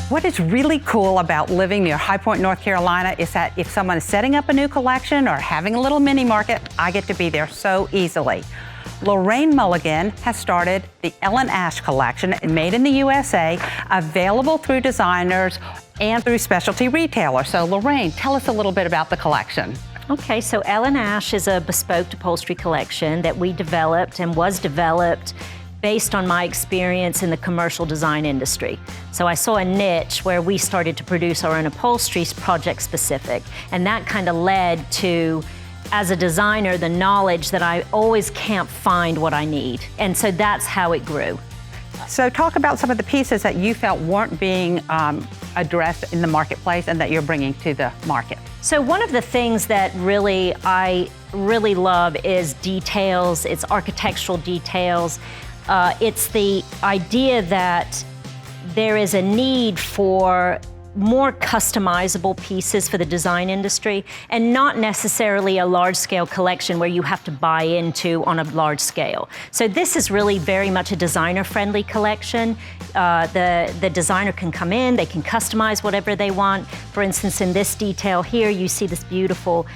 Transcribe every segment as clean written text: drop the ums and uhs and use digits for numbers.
What is really cool about living near High Point, North Carolina is that if someone is setting up a new collection or having a little mini market, I get to be there so easily. Lorraine Mulligan has started the Ellen collection, made in the USA, available through designers and through specialty retailers. So Lorraine, tell us a little bit about the collection. Okay, so Ellen is a bespoke upholstery collection that we developed and was developed based on my experience in the commercial design industry. So I saw a niche where we started to produce our own upholstery, project specific, and that kind of led to, as a designer, the knowledge that I always can't find what I need. And so that's how it grew. So talk about some of the pieces that you felt weren't being addressed in the marketplace and that you're bringing to the market. So one of the things that I really love is details, it's architectural details. It's the idea that there is a need for more customizable pieces for the design industry and not necessarily a large-scale collection where you have to buy into on a large scale. So this is really very much a designer-friendly collection. The designer can come in, they can customize whatever they want. For instance, in this detail here, you see this beautiful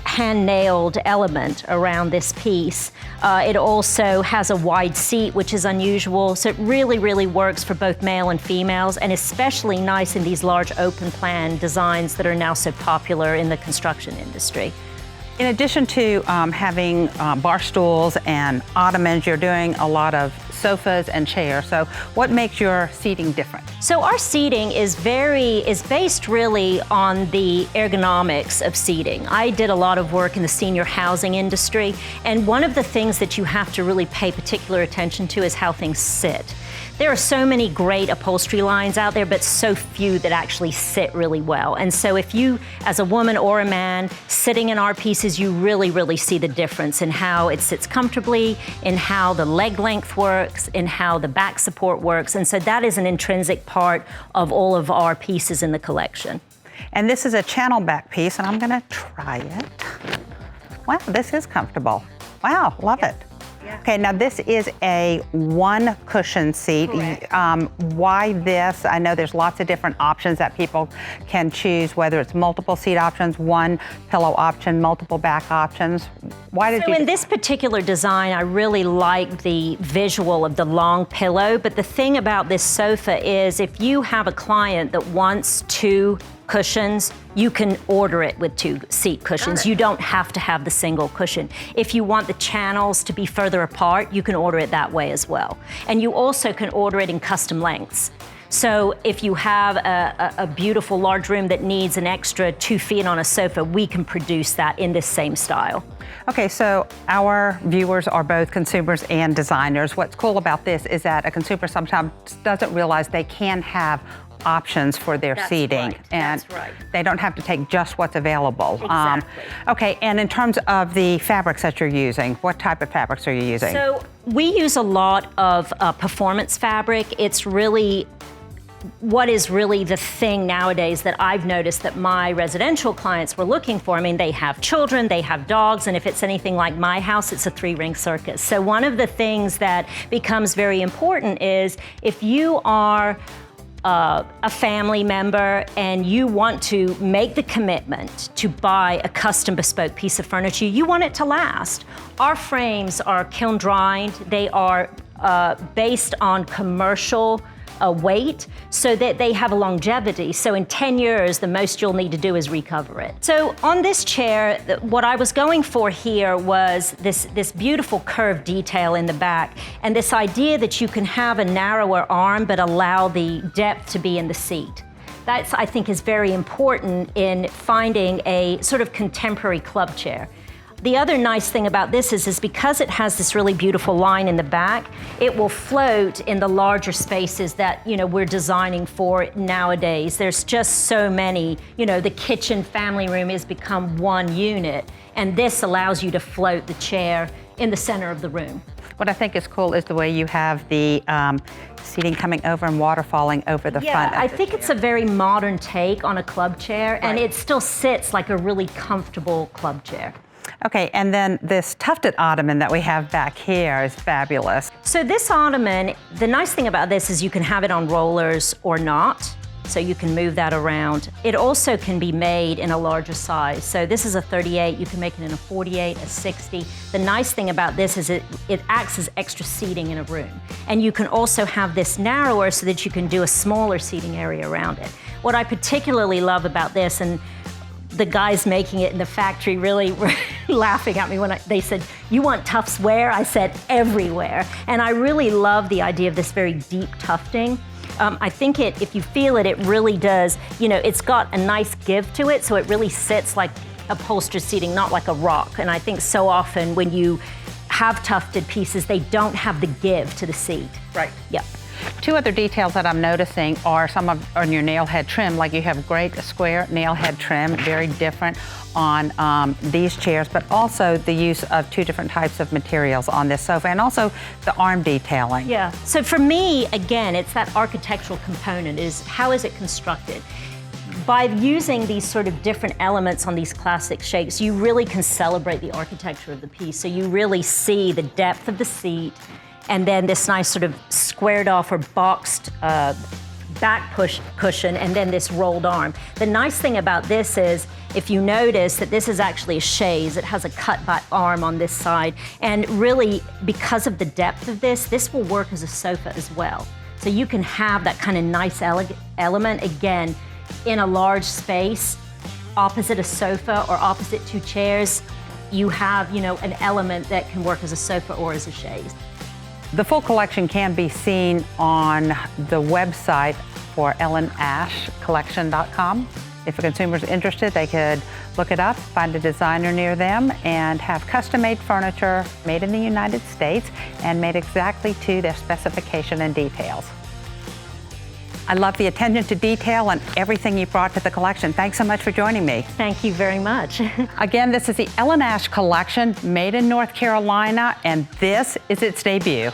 hand-nailed element around this piece. It also has a wide seat, which is unusual, so it really, really works for both male and females, and especially nice in these large open plan designs that are now so popular in the construction industry. In addition to having bar stools and ottomans, you're doing a lot of sofas and chairs. So what makes your seating different? So our seating is based really on the ergonomics of seating. I did a lot of work in the senior housing industry, and one of the things that you have to really pay particular attention to is how things sit. There are so many great upholstery lines out there, but so few that actually sit really well. And so if you, as a woman or a man, sitting in our pieces, you really, really see the difference in how it sits comfortably, in how the leg length works, in how the back support works. And so that is an intrinsic part of all of our pieces in the collection. And this is a channel back piece, and I'm gonna try it. Wow, this is comfortable. Wow, love it. Yeah. Okay, now this is a one cushion seat. Why this? I know there's lots of different options that people can choose, whether it's multiple seat options, one pillow option, multiple back options. Why did you? So in this particular design, I really like the visual of the long pillow, but the thing about this sofa is if you have a client that wants two cushions, you can order it with two seat cushions. You don't have to have the single cushion. If you want the channels to be further apart, you can order it that way as well. And you also can order it in custom lengths. So if you have a beautiful large room that needs an extra 2 feet on a sofa, we can produce that in this same style. Okay, so our viewers are both consumers and designers. What's cool about this is that a consumer sometimes doesn't realize they can have options for their seating. And they don't have to take just what's available. Exactly. Okay, and in terms of the fabrics that you're using, what type of fabrics are you using? So we use a lot of performance fabric. It's really what is really the thing nowadays that I've noticed that my residential clients were looking for. I mean, they have children, they have dogs, and if it's anything like my house, it's a 3-ring circus. So one of the things that becomes very important is if you are a family member and you want to make the commitment to buy a custom bespoke piece of furniture, you want it to last. Our frames are kiln dried. They are based on commercial weight so that they have a longevity. So in 10 years, the most you'll need to do is recover it. So on this chair, what I was going for here was this beautiful curved detail in the back and this idea that you can have a narrower arm but allow the depth to be in the seat. That, I think, is very important in finding a sort of contemporary club chair. The other nice thing about this is because it has this really beautiful line in the back, it will float in the larger spaces that, you know, we're designing for nowadays. There's just so many, you know, the kitchen family room has become one unit, and this allows you to float the chair in the center of the room. What I think is cool is the way you have the seating coming over and water falling over the front. Yeah, I think it's a very modern take on a club chair, and it still sits like a really comfortable club chair. Okay, and then this tufted ottoman that we have back here is fabulous. So this ottoman, the nice thing about this is you can have it on rollers or not. so you can move that around. It also can be made in a larger size. So this is a 38, you can make it in a 48, a 60. The nice thing about this is it acts as extra seating in a room. And you can also have this narrower so that you can do a smaller seating area around it. What I particularly love about this, and the guys making it in the factory really were laughing at me when they said, "You want tufts where?" I said, "Everywhere." And I really love the idea of this very deep tufting. I think if you feel it, it really does, it's got a nice give to it, so it really sits like upholstered seating, not like a rock. And I think so often when you have tufted pieces, they don't have the give to the seat. Right. Yep. Two other details that I'm noticing are on your nail head trim, like you have great square nail head trim, very different on these chairs, but also the use of two different types of materials on this sofa, and also the arm detailing. Yeah, so for me, again, it's that architectural component, is how is it constructed? By using these sort of different elements on these classic shapes, you really can celebrate the architecture of the piece, so you really see the depth of the seat, and then this nice sort of squared off or boxed back cushion, and then this rolled arm. The nice thing about this is, if you notice that this is actually a chaise, it has a cut back arm on this side, and really, because of the depth of this will work as a sofa as well. So you can have that kind of nice element, again, in a large space, opposite a sofa or opposite two chairs, you have, an element that can work as a sofa or as a chaise. The full collection can be seen on the website for ellenashcollection.com. If a consumer is interested, they could look it up, find a designer near them, and have custom-made furniture made in the United States and made exactly to their specification and details. I love the attention to detail and everything you brought to the collection. Thanks so much for joining me. Thank you very much. Again, this is the Ellen Ash collection, made in North Carolina, and this is its debut.